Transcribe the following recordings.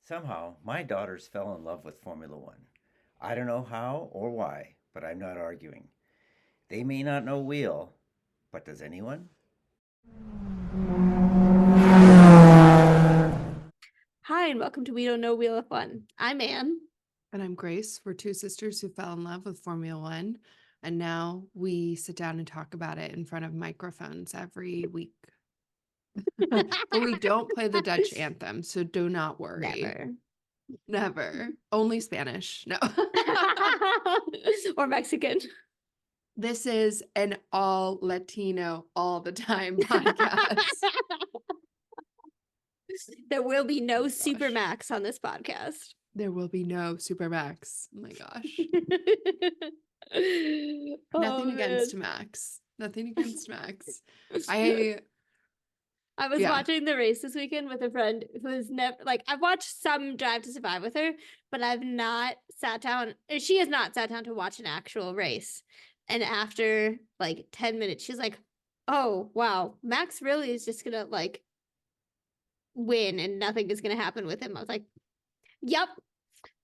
Somehow, my daughters fell in love with Formula One. I don't know how or why, but I'm not arguing. They may not know wheel, but does anyone? Hi, and welcome to We Don't Know Wheel of Fun. I'm Anne. And I'm Grace. We're two sisters who fell in love with Formula One. And now we sit down and talk about it in front of microphones every week. But we don't play the Dutch anthem, so do not worry. Never. Never. Only Spanish. No. Or Mexican. This is an all Latino all the time podcast. There will be no Oh Super gosh. Max on this podcast. There will be no Supermax. Oh my gosh. Oh, Nothing against man. Max. Nothing against Max. I was yeah. watching the race this weekend with a friend who's never I've watched some Drive to Survive with her, but I've not sat down. She has not sat down to watch an actual race. And after 10 minutes, she's like, "Oh wow, Max really is just gonna win, and nothing is gonna happen with him." I was like, "Yep,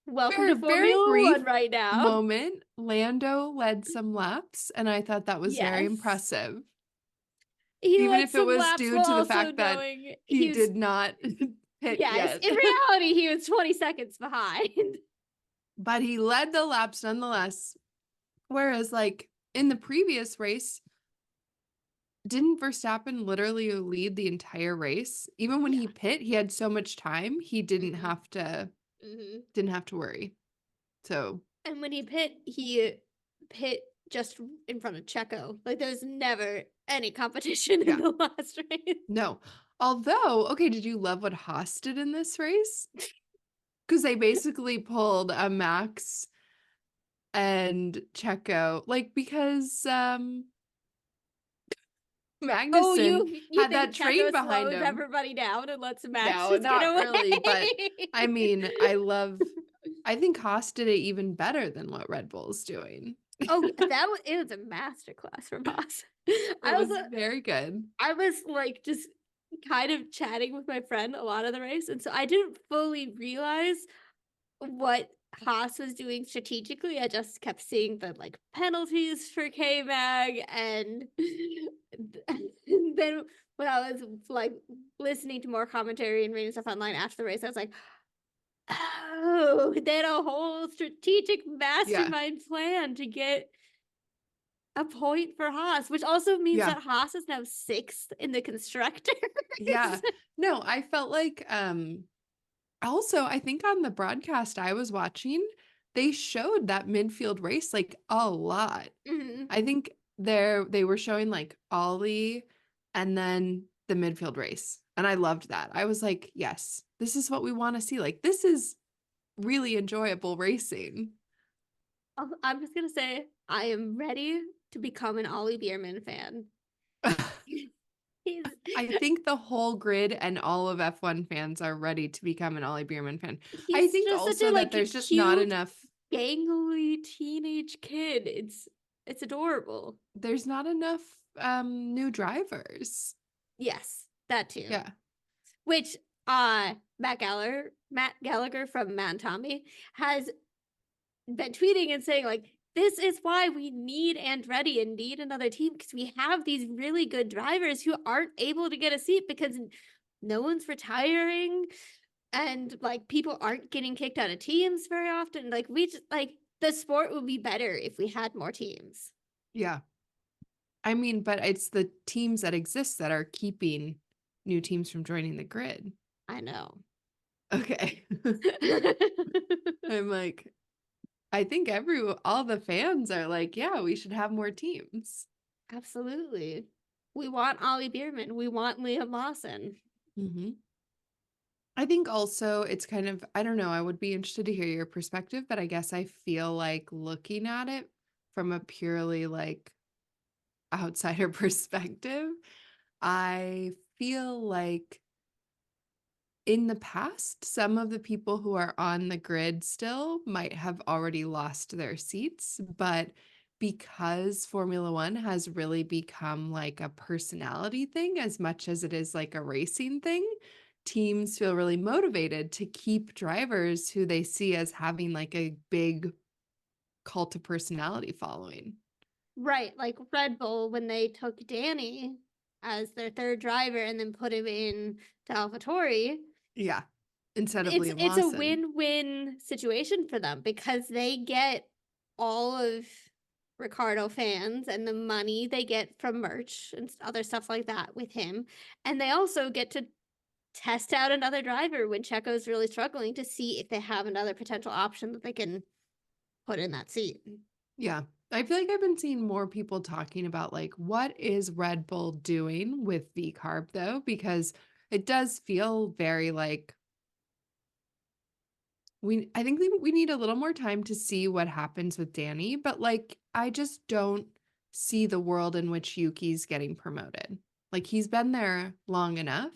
welcome For to a very Formula brief One right now." moment, Lando led some laps, and I thought that was very Yes, impressive. he Even led if it some was laps due while to the also fact that knowing he he was. did not hit Yes, yet. in reality, he was 20 seconds behind. But he led the laps nonetheless. Whereas, in the previous race, didn't Verstappen literally lead the entire race? Even when he Yeah. pit, he had so much time, he didn't Mhm. have to worry. So And when he pit just in front of Checo. There's never any competition yeah. in the last race. No. Although, okay, did you love what Haas did in this race? Because they basically pulled a Max and Checo, because Oh, Magnussen you had think that train Checo behind slows him. everybody down and lets Max No, just get not away? really, but I mean, I think Haas did it even better than what Red Bull's doing. Oh, it was a masterclass from Haas. It was very good. I was just kind of chatting with my friend a lot of the race, and so I didn't fully realize what Haas was doing strategically. I just kept seeing the penalties for K Mag, and then when I was listening to more commentary and reading stuff online after the race, I was like, oh, they had a whole strategic Yeah. mastermind plan to get a point for Haas, which also means Yeah. that Haas is now 6th in the constructors. Yeah. No, I felt like also, I think on the broadcast I was watching, they showed that midfield race a lot. Mhm. I think they were showing Ollie and then the midfield race. And I loved that. I was like, yes, this is what we want to see. This is really enjoyable racing. I'm just gonna say I am ready to become an Ollie Bierman fan. He's I think the whole grid and all of F1 fans are ready to become an Ollie Bierman fan. I he's think just such a also that there's just not cute, enough gangly teenage kid. It's adorable. there's not enough new drivers. Yes, that too. Yeah. Which Matt Gallagher from Man Tommy has been tweeting and saying this is why we need Andretti and need another team, because we have these really good drivers who aren't able to get a seat because no one's retiring, and people aren't getting kicked out of teams very often. We just the sport would be better if we had more teams. Yeah. I mean, but it's the teams that exist that are keeping new teams from joining the grid. I know. Okay. I'm like, I think all the fans are like, yeah, we should have more teams. Absolutely. We want Ollie Bierman. We want Liam Lawson. Mm-hmm. I think also it's kind of, I don't know, I would be interested to hear your perspective, but I guess I feel like looking at it from a purely outsider perspective, I feel like in the past, some of the people who are on the grid still might have already lost their seats, but because Formula One has really become a personality thing as much as it is a racing thing, teams feel really motivated to keep drivers who they see as having like a big cult of personality following. Right, like Red Bull when they took Danny as their third driver and then put him in to AlphaTauri. Yeah. Instead of Liam It's a Lawson. win-win situation for them because they get all of Ricardo fans and the money they get from merch and other stuff like that with him, and they also get to test out another driver when Checo's really struggling to see if they have another potential option that they can put in that seat. Yeah. I feel like I've been seeing more people talking about like what is Red Bull doing with V-carb though, because it does feel very like I think we need a little more time to see what happens with Danny, but like I just don't see the world in which Yuki's getting promoted. Like he's been there long enough.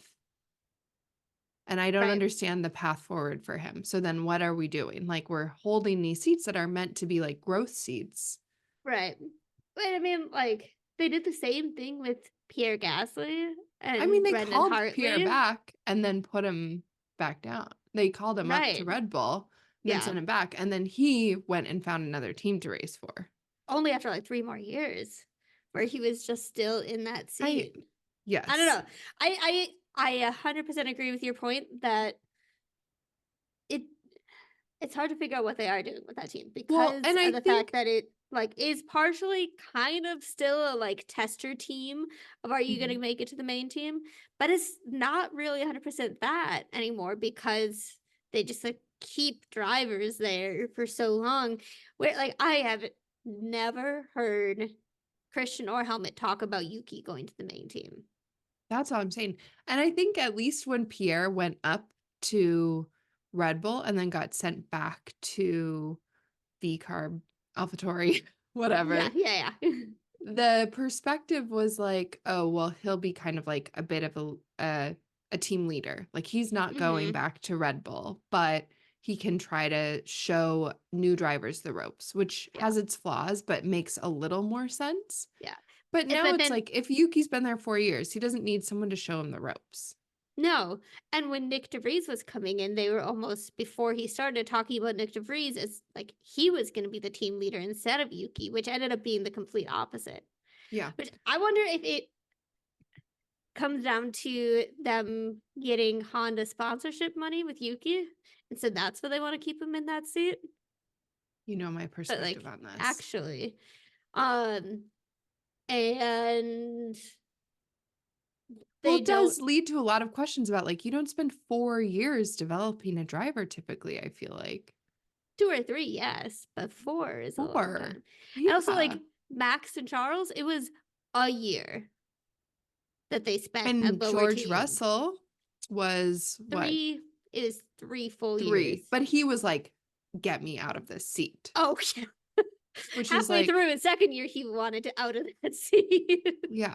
And I don't Right. understand the path forward for him. So then what are we doing? Like we're holding these seats that are meant to be like growth seats. Right. But I mean, like, they did the same thing with Pierre Gasly I and mean, they Brendan called Hartley. Pierre back and then put him back down. They called him up to Right. Red Bull, then Yeah. sent him back. And then he went and found another team to race for. Only after like 3 more years where he was just still in that seat. Yes. I don't know. I 100% agree with your point that it's hard to figure out what they are doing with that team because and I of the think fact that it like is partially kind of still a like tester team of are you going to make it to the main team, but it's not really 100% that anymore because they just like keep drivers there for so long. Where like I have never heard Christian or Helmut talk about Yuki going to the main team. that's all I'm saying. And I think at least when Pierre went up to Red Bull and then got sent back to V-carb, AlphaTauri, whatever. Yeah. The perspective was like, oh, well, he'll be kind of like a bit of a team leader. Like he's not going back to Red Bull, but he can try to show new drivers the ropes, which has its flaws, but makes a little more sense. Yeah. But now But it's then- like if Yuki's been there 4 years, he doesn't need someone to show him the ropes. No. And when Nick DeVries was coming in, they were almost, before he started talking about Nick DeVries, as like he was going to be the team leader instead of Yuki, which ended up being the complete opposite. Yeah. Which I wonder if it comes down to them getting Honda sponsorship money with Yuki. And so that's why they want to keep him in that seat. You know my But perspective like, on this. actually, and Well, they it does don't. lead to a lot of questions about like you don't spend 4 years developing a driver typically, I feel like. 2 or 3, yes, but 4 is a long 4. time. Yeah. And also, like Max and Charles, it was a year that they spent at And lower George teams. Russell was what? 3 is 3 full 3. years. But he was like, get me out of this seat. Oh, yeah. Which is halfway like, through his second year, he wanted to out of that seat. yeah.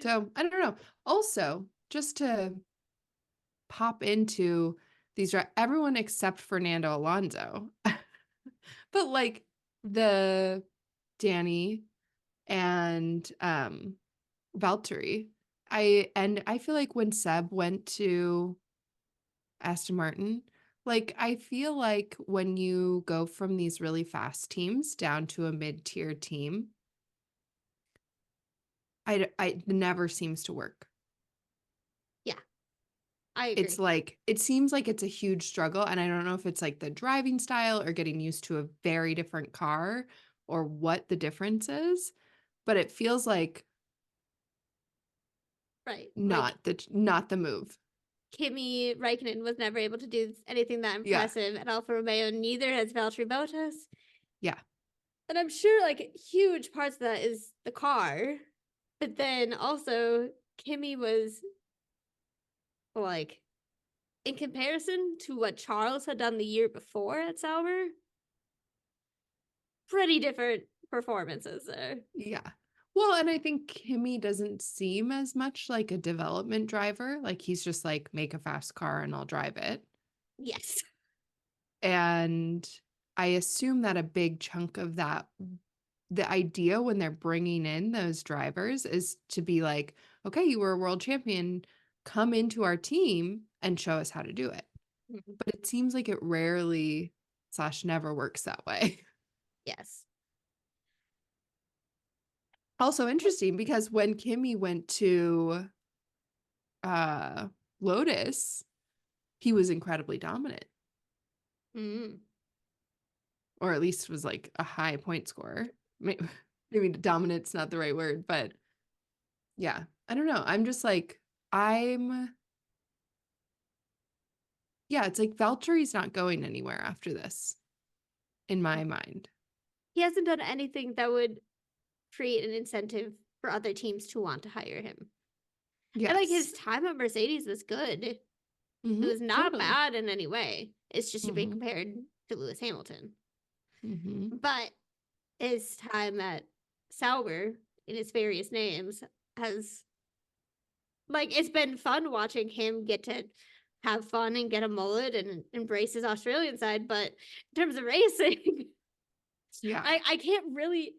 So I don't know. Also, just to pop into these, everyone except Fernando Alonso, but like the Danny and Valtteri, I feel like when Seb went to Aston Martin, like I feel like when you go from these really fast teams down to a mid-tier team, it never seems to work. I agree. It's like it seems like it's a huge struggle, and I don't know if it's like the driving style or getting used to a very different car or what the difference is, but it feels like right. not the move. Kimi Raikkonen was never able to do anything that Yeah. impressive at Alfa Romeo, neither has Valtteri Bottas. Yeah. And I'm sure like huge parts of that is the car, but then also Kimi was like, in comparison to what Charles had done the year before at Sauber, pretty different performances there. Yeah. Well, and I think Kimi doesn't seem as much like a development driver. Like he's just like, make a fast car and I'll drive it. Yes. And I assume that a big chunk of that, the idea when they're bringing in those drivers is to be like, okay, you were a world champion, come into our team and show us how to do it. Mhm. But it seems like it rarely / never works that way. Yes. Also interesting because when Kimmy went to Lotus, he was incredibly dominant, Mm. or at least was like a high point scorer. Maybe dominant's not the right word, but yeah, I don't know. I'm just like, yeah, it's like Valtteri's not going anywhere after this, in my mind. He hasn't done anything that would create an incentive for other teams to want to hire him. And like his Yes. time at Mercedes was good. It Mhm, was not totally. bad in any way. It's just to be Mhm, compared to Lewis Hamilton. mhm. But his time at Sauber in its various names has like it's been fun watching him get to have fun and get a mullet and embrace his Australian side, but in terms of racing, Yeah. I can't really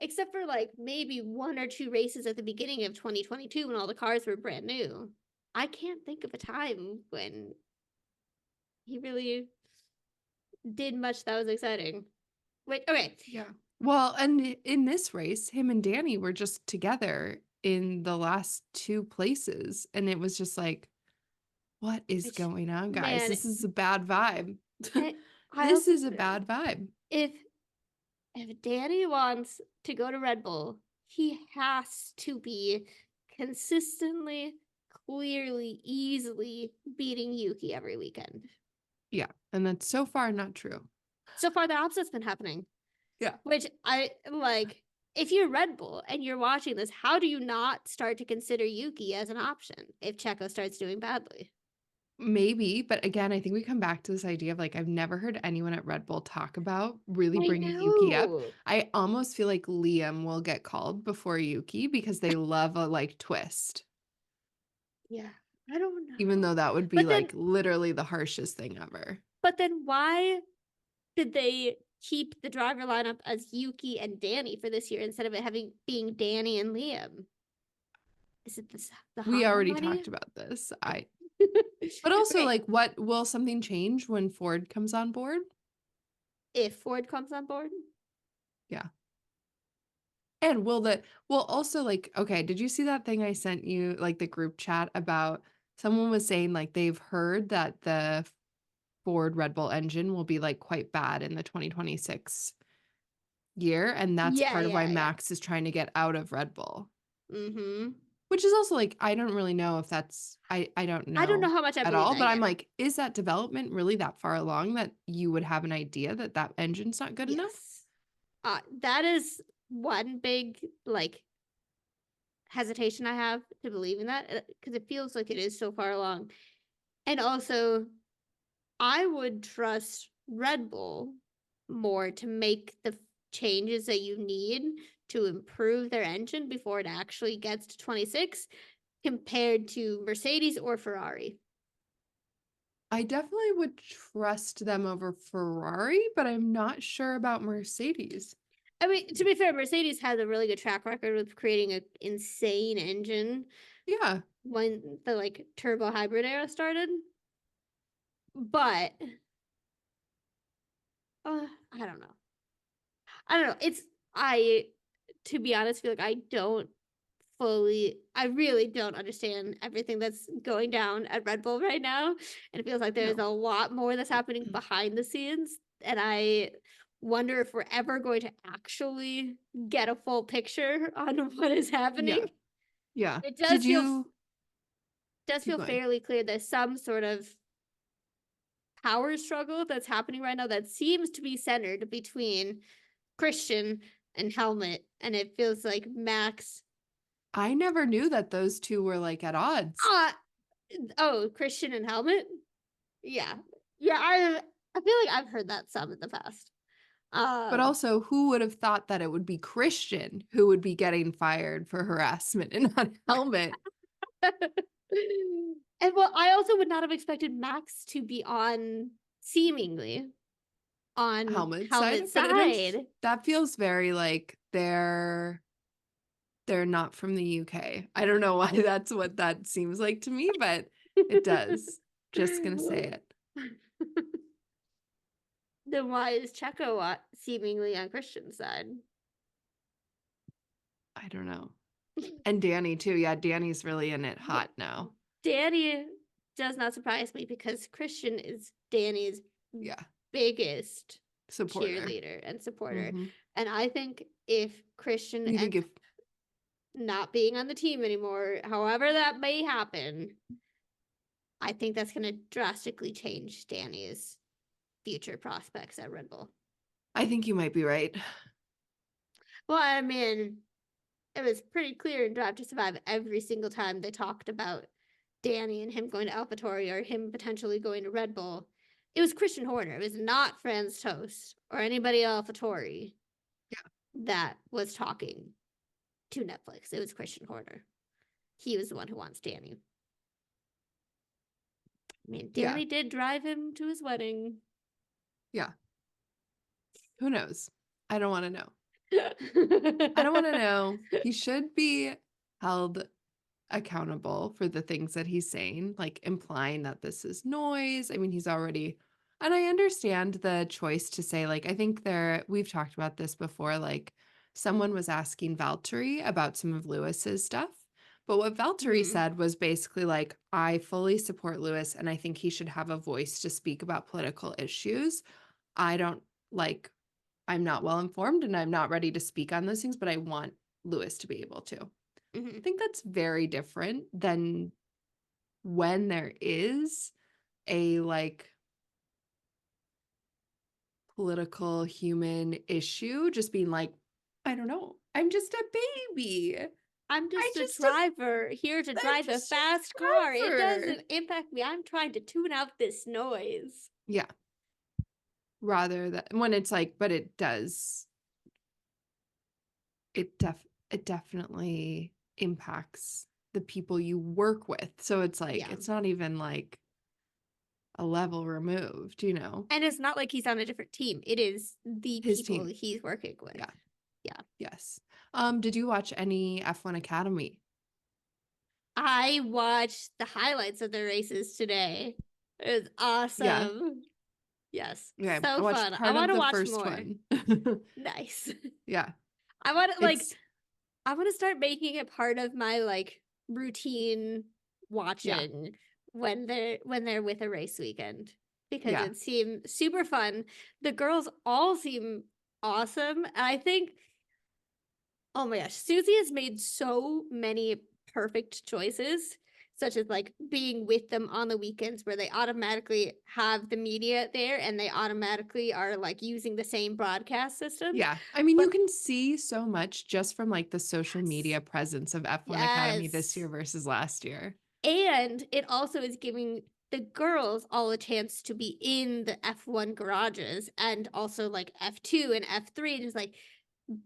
except for like maybe one or two races at the beginning of 2022 when all the cars were brand new. I can't think of a time when he really did much that was exciting. Wait, okay. Yeah. Well, and in this race, him and Danny were just together in the last two places. And it was just like, what is Which, going on, guys? man, This is a bad vibe. I This also is a bad vibe. if Danny wants to go to Red Bull, he has to be consistently, clearly, easily beating Yuki every weekend. Yeah. And that's so far not true. So far, the opposite's been happening. Yeah. Which I like. If you're Red Bull and you're watching this, how do you not start to consider Yuki as an option if Checo starts doing badly? Maybe, but again, I think we come back to this idea of like, I've never heard anyone at Red Bull talk about really I bringing Yuki up. know. I almost feel like Liam will get called before Yuki because they love a like twist, Yeah, I don't know. even though that would be But then, like literally the harshest thing ever. but then, why did they keep the driver lineup as Yuki and Danny for this year instead of it having being Danny and Liam? Is it the We Honda already money? talked about this. But also Okay, like, what will something change when Ford comes on board? if Ford comes on board, Yeah. And will also like, okay, did you see that thing I sent you, like the group chat about someone was saying like they've heard that the Ford Red Bull engine will be like quite bad in the 2026 year. And that's yeah, part of why yeah, yeah. Max is trying to get out of Red Bull, Mm-hmm. which is also like, I don't really know if that's, I don't I don't know know how much I at believe all, that but I'm yet. like, is that development really that far along that you would have an idea that that engine's not good enough? Yes. That is one big like hesitation I have to believe in that because it feels like it is so far along. And also, I would trust Red Bull more to make the changes that you need to improve their engine before it actually gets to 26 compared to Mercedes or Ferrari. I definitely would trust them over Ferrari, but I'm not sure about Mercedes. I mean, to be fair, Mercedes has a really good track record with creating an insane engine Yeah. when the like turbo hybrid era started. But I don't know. I don't know. I to be honest feel like I really don't understand everything that's going down at Red Bull right now. And it feels like there's No. a lot more that's happening behind the scenes. And I wonder if we're ever going to actually get a full picture on what is happening. Yeah. Yeah. It does Did feel you keep going? fairly clear there's some sort of power struggle that's happening right now that seems to be centered between Christian and Helmet. And it feels like Max I never knew that those two were like at odds. Christian and Helmet. Yeah, yeah. I feel like I've heard that some in the past. But also, who would have thought that it would be Christian who would be getting fired for harassment and not Helmet? And well, I also would not have expected Max to be on seemingly on Helmet Helmet's side, but side. that feels very like they're not from the UK. I don't know why that's what that seems like to me, but it does. Just gonna say it. Then why is Checo seemingly on Christian's side? I don't know. And Danny too. Yeah, Danny's really in it hot now. Danny does not surprise me because Christian is Danny's Yeah, biggest supporter. cheerleader and supporter. Mhm. And I think if Christian You think ends if not being on the team anymore, however that may happen, I think that's going to drastically change Danny's future prospects at Red Bull. I think you might be right. Well, I mean, it was pretty clear in Drive to Survive every single time they talked about Danny and him going to AlphaTauri or him potentially going to Red Bull. It was Christian Horner. It was not Franz Tost or anybody at AlphaTauri that was talking to Netflix. It was Christian Horner. He was the one who wants Danny. I mean, Danny did drive him to his wedding. Yeah. Who knows? I don't want to know. I don't want to know. He should be held accountable for the things that he's saying, like implying that this is noise. I mean, he's already, and I understand the choice to say, like, I think we've talked about this before, like someone was asking Valtteri about some of Lewis's stuff. But what Valtteri said was basically like, I fully support Lewis and I think he should have a voice to speak about political issues. I'm not well informed and I'm not ready to speak on those things, but I want Lewis to be able to. I think that's very different than when there is a like political human issue, just being like, I don't know, I'm just a baby. I'm just a driver here to drive a fast car. It doesn't impact me. I'm trying to tune out this noise. Yeah. Rather than when it's like, but it does. It definitely impacts the people you work with. So it's like, it's not even like a level removed, you know? And it's not like he's on a different team. It is the His people team. he's working with. Yeah. Yeah. Yes. Did you watch any F1 Academy? I watched the highlights of the races today. It was awesome. Yeah. Yes. Yeah. So I watched fun. part I want of to the watch first more. one. Nice. Yeah. I want to I want to start making it part of my like routine watching when they're with a race weekend because it seems super fun. The girls all seem awesome. And I think, oh my gosh, Susie has made so many perfect choices, such as like being with them on the weekends where they automatically have the media there and they automatically are like using the same broadcast system. Yeah. I mean, you can see so much just from like the social media presence of F1 Academy this year versus last year. And it also is giving the girls all a chance to be in the F1 garages and also like F2 and F3, just like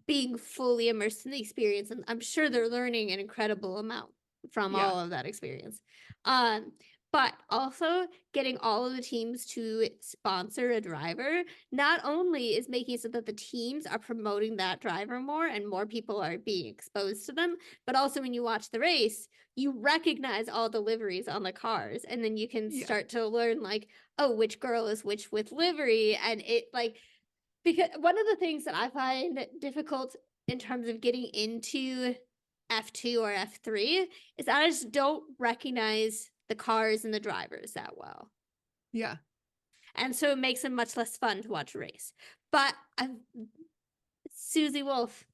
being fully immersed in the experience. And I'm sure they're learning an incredible amount from all of that experience. But also getting all of the teams to sponsor a driver not only is making it so that the teams are promoting that driver more and more people are being exposed to them, but also when you watch the race, you recognize all the liveries on the cars and then you can start to learn like, oh, which girl is which with livery. And it like, because one of the things that I find difficult in terms of getting into F2 or F3 is I just don't recognize the cars and the drivers that well. Yeah. And so it makes it much less fun to watch a race. But Susie Wolf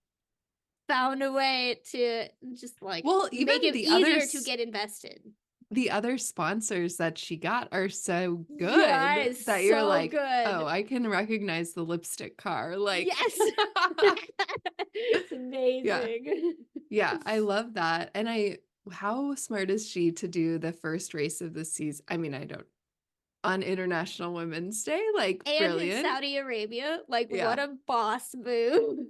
found a way to just like make it easier to get invested. The other sponsors that she got are so good that you're like, oh, I can recognize the lipstick car. Like, yes, it's amazing. Yeah, I love that. And how smart is she to do the first race of the season? I mean, on International Women's Day, like, and brilliant. In Saudi Arabia, like, what a boss move.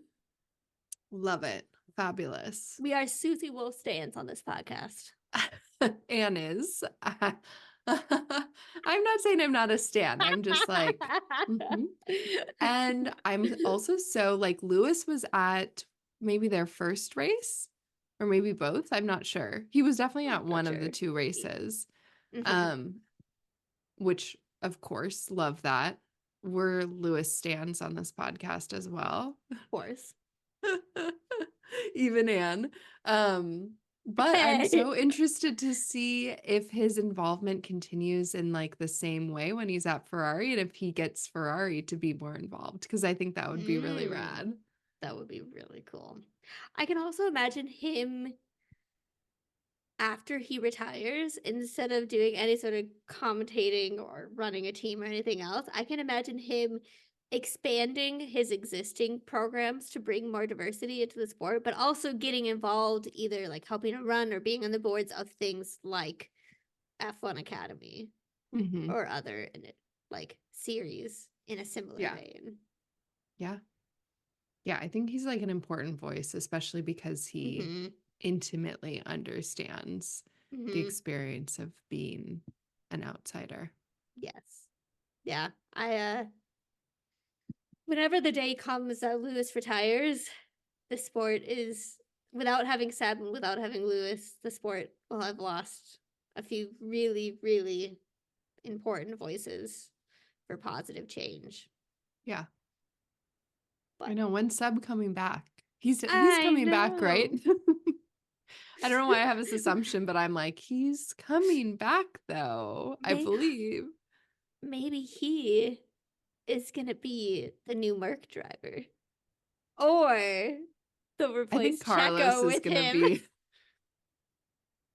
Love it. Fabulous. We are Susie Wolf stands on this podcast. Anne is. I'm not saying I'm not a stan. I'm just like, And I'm also so like, Lewis was at maybe their first race or maybe both. I'm not sure. He was definitely at one of the two races. which of course love that. We're Lewis stans on this podcast as well. Of course. Even Anne. But I'm so interested to see if his involvement continues in like the same way when he's at Ferrari and if he gets Ferrari to be more involved, because I think that would be really rad. That would be really cool. I can also imagine him after he retires, instead of doing any sort of commentating or running a team or anything else, I can imagine him expanding his existing programs to bring more diversity into the sport, but also getting involved either like helping to run or being on the boards of things like F1 Academy Mhm. or other like series in a similar Yeah. vein. Yeah. Yeah, I think he's like an important voice, especially because he Mhm. intimately understands the Mhm. experience of being an outsider. Yes. Yeah. Whenever the day comes that Lewis retires, the sport is, without having Seb and without having Lewis, the sport will have lost a few really, really important voices for positive change. Yeah. I But know. When's Seb coming back? He's I coming back, right? know. I don't know why I have this assumption, but I'm like, he's coming back though. I May- believe. Maybe he is gonna be the new Merc driver, or they'll I replace think Carlos Checo is with gonna him. be.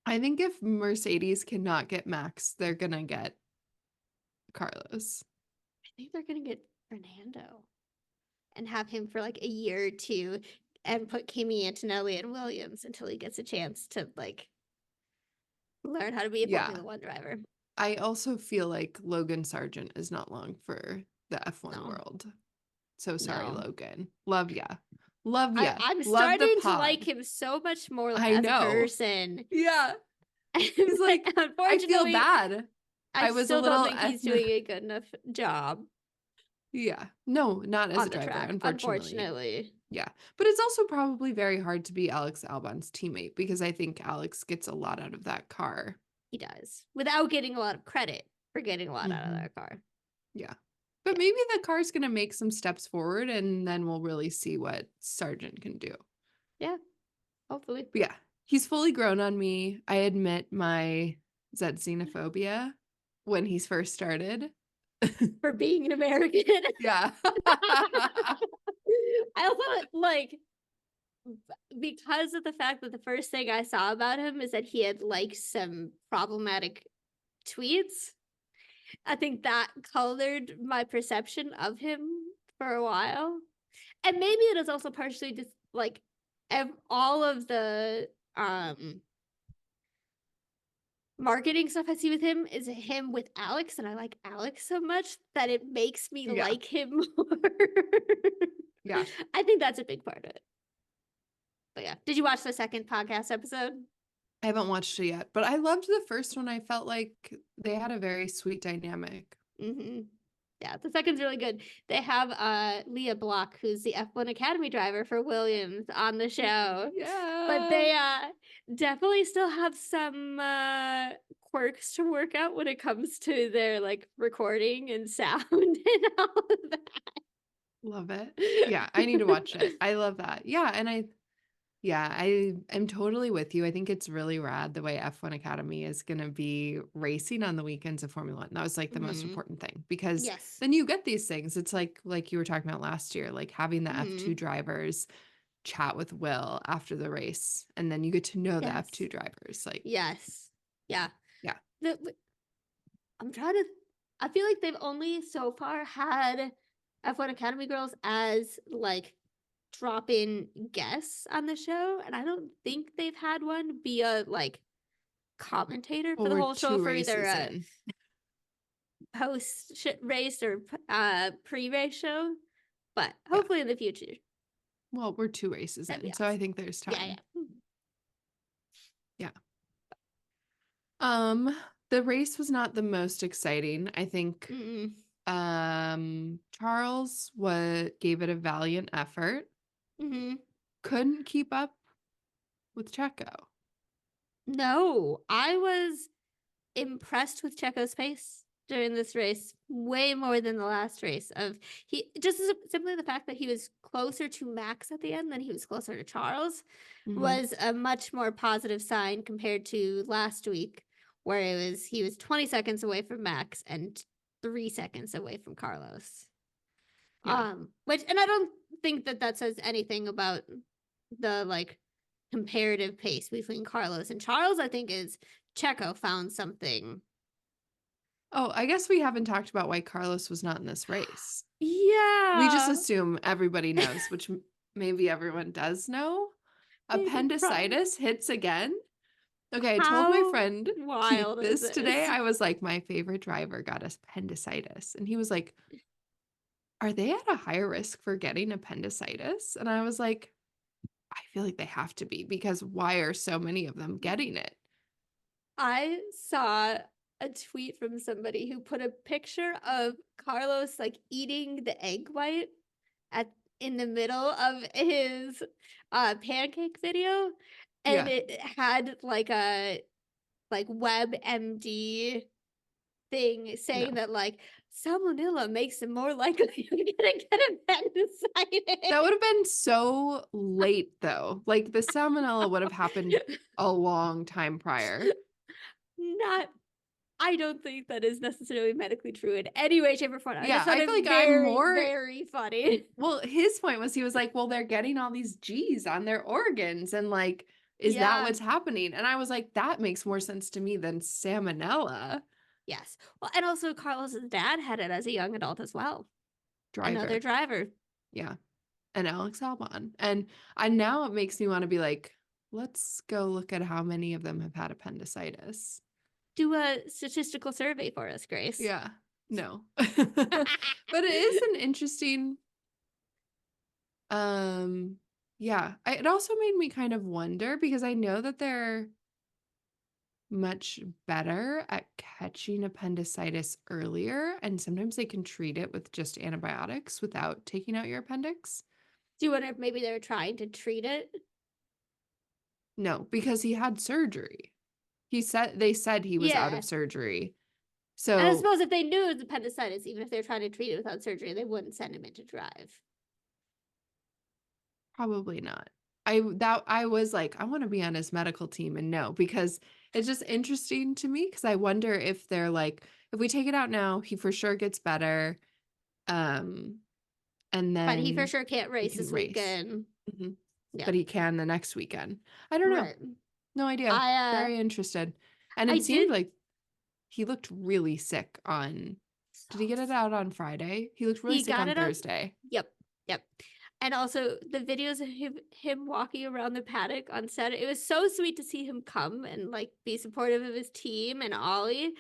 I think if Mercedes cannot get Max, they're gonna get Carlos. I think they're gonna get Fernando and have him for like a year or two and put Kimi Antonelli and Williams until he gets a chance to like learn how to be a Yeah. Formula One driver. I also feel like Logan Sargent is not long for the F1 No. world. So sorry, No. Logan. Love ya. Love ya. I'm Love the starting to pod. like him so much more I as know. a person. Yeah. He's He's like, I feel unfortunately, bad. I was a still don't little think he's doing a good enough job Yeah. No, not as on a the driver, track, unfortunately. Yeah. But it's also probably very hard to be Alex Albon's teammate because I think Alex gets a lot out of that car. He does, without getting a lot of credit for getting a lot out of Mhm. that car. Yeah. But maybe the car's going to make some steps forward and then we'll really see what Sargent can do. Yeah, hopefully. But yeah, he's fully grown on me. I admit my xenophobia when he's first started. For being an American. Yeah. I also like, because of the fact that the first thing I saw about him is that he had liked some problematic tweets. I think that colored my perception of him for a while. And maybe it is also partially just like all of the marketing stuff I see with him is him with Alex, and I like Alex so much that it makes me Yeah. like him more. Yeah. I think that's a big part of it. But yeah, did you watch the second podcast episode? I haven't watched it yet, but I loved the first one. I felt like they had a very sweet dynamic. Mm-hmm. Yeah, the second's really good. They have Leah Block, who's the F1 Academy driver for Williams, on the show. Yeah. But they definitely still have some quirks to work out when it comes to their like recording and sound and all of that. Love it. Yeah, I need to watch it. I love that. Yeah, and I am totally with you. I think it's really rad the way F1 Academy is going to be racing on the weekends of Formula One. That was like the most Mhm. important thing because Yes. then you get these things. It's like you were talking about last year, like having the Mhm. F2 drivers chat with Will after the race, and then you get to know the Yes. F2 drivers. Like, Yes. Yeah. Yeah. I'm trying to. I feel like they've only so far had F1 Academy girls as like drop-in guests on the show, and I don't think they've had one be a like commentator for well, the we're whole show 2 for either races a in. post race or pre-race show. But Yeah. hopefully in the future. Well, we're 2 races That'd be in, so I think there's time. Yeah. The race was not the most exciting. I think Mm-mm. Charles gave it a valiant effort. Mm-hmm. Couldn't keep up with Checo. No, I was impressed with Checo's pace. during this race, way more than the last race. Of he just simply the fact that he was closer to Max at the end than he was closer to Charles Mhm. was a much more positive sign compared to last week, where he was 20 seconds away from Max and 3 seconds away from Carlos. Yeah. Which, and I don't think that that says anything about the like comparative pace between Carlos and Charles. I think is Checo found something. Oh, I guess we haven't talked about why Carlos was not in this race. We just Yeah. assume everybody knows, which maybe everyone does know. Maybe Appendicitis hits again. Okay, I told my How friend Keith wild is this today. this? I was like, my favorite driver got appendicitis. And he was like, are they at a higher risk for getting appendicitis? And I was like, I feel like they have to be because why are so many of them getting it? I saw a tweet from somebody who put a picture of Carlos like eating the egg white at in the middle of his pancake video, and Yeah. it had like a WebMD thing saying No. that like salmonella makes it more likely you're gonna get appendicitis. That would have been so late though. Like the salmonella would have happened a long time prior. Not, I don't think that is necessarily medically true in any way, shape, or form. I Yeah, just found I it feel like I'm very, more very funny. well, his point was he was like, well, they're getting all these G's on their organs and like, is that Yeah. what's happening? And I was like, that makes more sense to me than salmonella. Yes. Well, and also Carlos's dad had it as a young adult as well. Another Driver. driver. Yeah. And Alex Albon. And now it makes me want to be like, let's go look at how many of them have had appendicitis. Do a statistical survey for us, Grace. Yeah. No. But it is an interesting yeah. It also made me kind of wonder because I know that they're much better at catching appendicitis earlier, and sometimes they can treat it with just antibiotics without taking out your appendix. Do you wonder if maybe they're trying to treat it? No, because he had surgery. They said he was out Yeah. of surgery. And I So suppose if they knew it was appendicitis, even if they're trying to treat it without surgery, they wouldn't send him in to drive. probably not. I was like, I want to be on his medical team, and no, because it's just interesting to me because I wonder if they're like, if we take it out now, he for sure gets better. And But he for then sure can't race can this race. weekend. Mhm. Yeah. But he can the next weekend. I don't know. Right. No idea. I Very interested. And I it seemed did like he looked really sick on. Did he get it out on Friday? He looked really He sick got on it on- Thursday. Yep. And also the videos of him walking around the paddock on Saturday. It was so sweet to see him come and like be supportive of his team and Ollie.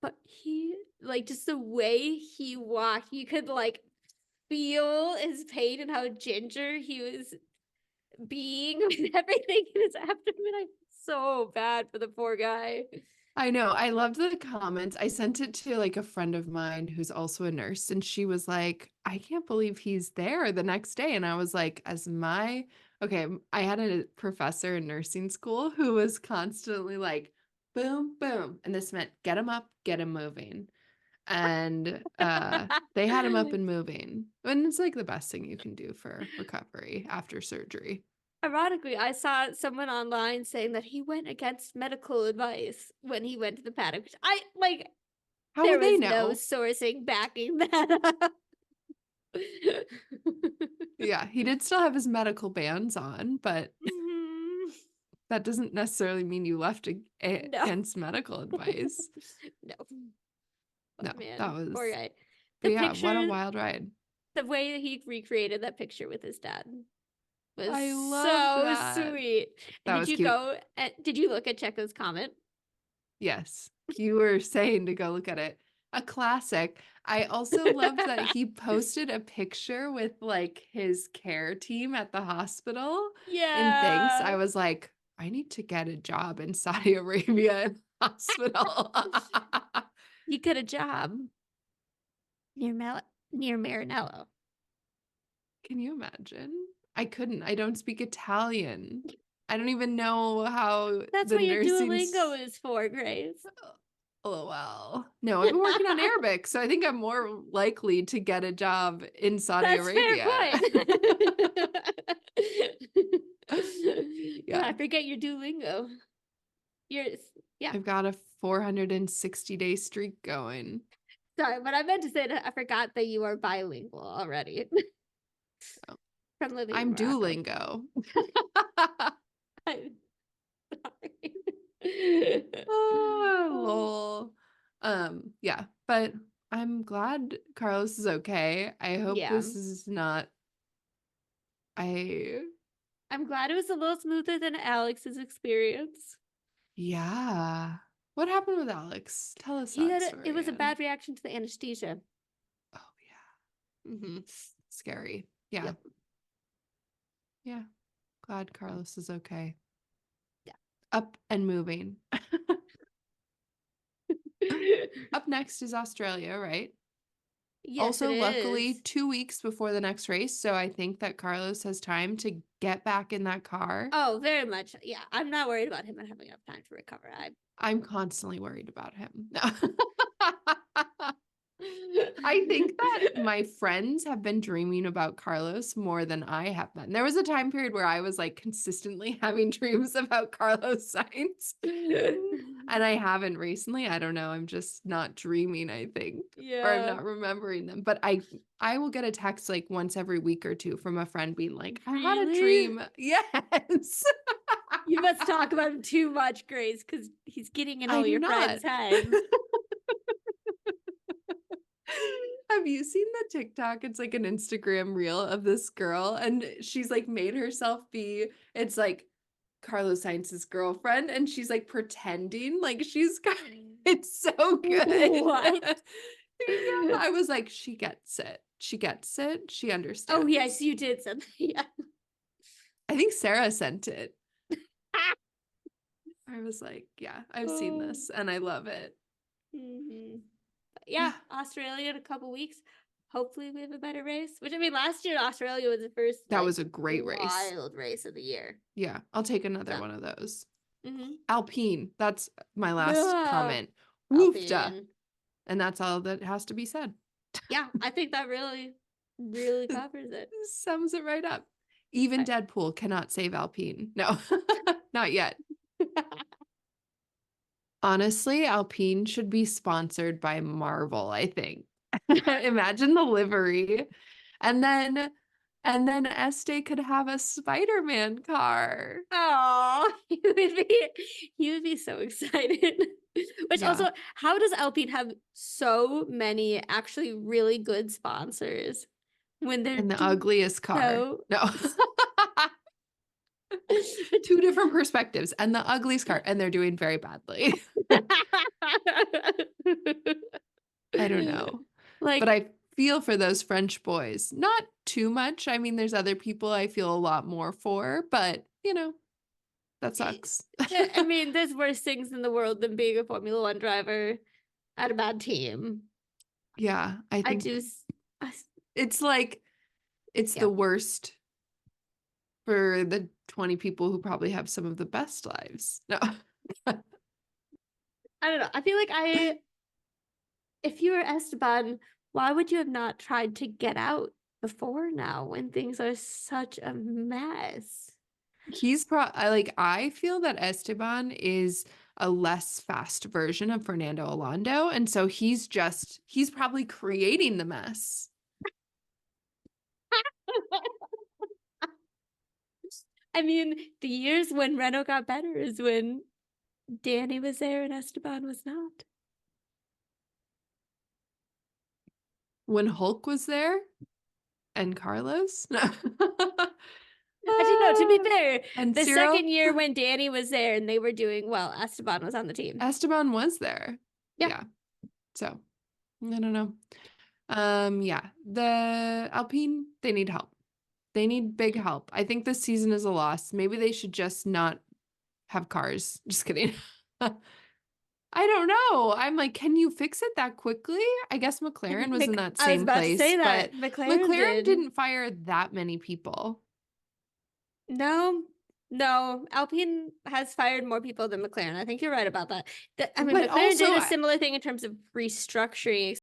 But he like just the way he walked, you could like feel his pain and how ginger he was being with everything in his abdomen. I feel so bad for the poor guy. I know. I loved the comments. I sent it to like a friend of mine who's also a nurse, and she was like, I can't believe he's there the next day. And I was like, okay, I had a professor in nursing school who was constantly like, boom, boom. And this meant get him up, get him moving. And they had him up and moving. And it's like the best thing you can do for recovery after surgery. Ironically, I saw someone online saying that he went against medical advice when he went to the paddock. Which I like. How There would they was know? no sourcing backing that up. Yeah, he did still have his medical bands on, but Mhm. that doesn't necessarily mean you left No. against medical advice. No. No, But man, that was. poor guy. But The yeah, what a picture, wild ride. the way that he recreated that picture with his dad was I love so that. sweet. That And was did you cute. go? Did you look at Checo's comment? Yes, you were saying to go look at it. A classic. I also loved that he posted a picture with like his care team at the hospital. And thanks, I Yeah. was like, I need to get a job in Saudi Arabia hospital. You get a job near Maranello. Can you imagine? I couldn't. I don't speak Italian. I don't even know how That's the what your nursing Duolingo is for, Grace. LOL. No, I've been working on Arabic, so I think I'm more likely to get a job in Saudi That's Arabia. fair point. Yeah. I forget your Duolingo. Yeah. I've got a 460-day streak going. Sorry, but I meant to say that I forgot that you are bilingual already. Oh. From living in I'm Morocco. Duolingo. I'm sorry. Oh, lol. Yeah, but I'm glad Carlos is okay. I hope Yeah. this is not. I'm glad it was a little smoother than Alex's experience. Yeah. What happened with Alex? Tell us It that was a story, bad reaction to the anesthesia. Oh yeah. Mm-hmm. Scary. Yeah. Yep. Yeah. Glad Carlos is okay. Yeah. Up and moving. Up next is Australia, right? Yes, Also, it luckily, is. 2 weeks before the next race, so I think that Carlos has time to get back in that car. Oh, very much. Yeah, I'm not worried about him not having enough time to recover. I'm constantly worried about him. No. I think that my friends have been dreaming about Carlos more than I have been. There was a time period where I was like consistently having dreams about Carlos Sainz. And I haven't recently. I don't know. I'm just not dreaming, I think. Or I'm Yeah. not remembering them. But I will get a text like once every week or two from a friend being like, I had a Really? dream. Yes. You must talk about him too much, Grace, because he's getting in I all do your friends' heads. Have you seen the TikTok? It's like an Instagram reel of this girl, and she's like made herself be, it's like Carlos Sainz's girlfriend, and she's like pretending like she's it's so good. What? Yeah, I was like, she gets it. She gets it. She understands. Oh, yes, you did something. Yeah. I think Sarah sent it. I was like, yeah, I've seen this and I love it. Mm-hmm. Yeah, Australia in a couple weeks. Hopefully we have a better race. Which, I mean, last year Australia was the first That was a great race. wild race of the year. Yeah, I'll take another So. one of those. Mm-hmm. Alpine. That's my last comment. Alpine. Woofda. And that's all that has to be said. Yeah, I think that really, really covers it. Sums it right up. Even Deadpool cannot save Alpine. No, not yet. Honestly, Alpine should be sponsored by Marvel, I think. Imagine the livery. And then Este could have a Spider-Man car. Oh, he would be so excited. Which Yeah. also, how does Alpine have so many actually really good sponsors when they're And the ugliest car? so... No. Two different perspectives and the ugliest car, and they're doing very badly. I don't know. Like, but I feel for those French boys. Not too much. I mean, there's other people I feel a lot more for, but you know, that sucks. I mean, there's worse things in the world than being a Formula One driver at a bad team. Yeah, I think it's like it's the worst for the 20 people who probably have some of the best lives. No. I don't know. I feel like if you were Esteban, why would you have not tried to get out before now when things are such a mess? He's I feel that Esteban is a less fast version of Fernando Alonso, and so he's probably creating the mess. I mean, the years when Renault got better is when Danny was there and Esteban was not. When Hulk was there and Carlos? Actually, no, to be fair, and the Cyril? second year when Danny was there and they were doing well, Esteban was on the team. Esteban was there. Yeah. So, I don't know. Yeah, the Alpine, they need help. They need big help. I think this season is a loss. Maybe they should just not have cars. Just kidding. I don't know. I'm like, can you fix it that quickly? I guess McLaren was in that same place. I was about to say that. But McLaren didn't fire that many people. No, No, Alpine has fired more people than McLaren. I think you're right about that. I mean, But McLaren did also, a similar thing in terms of restructuring,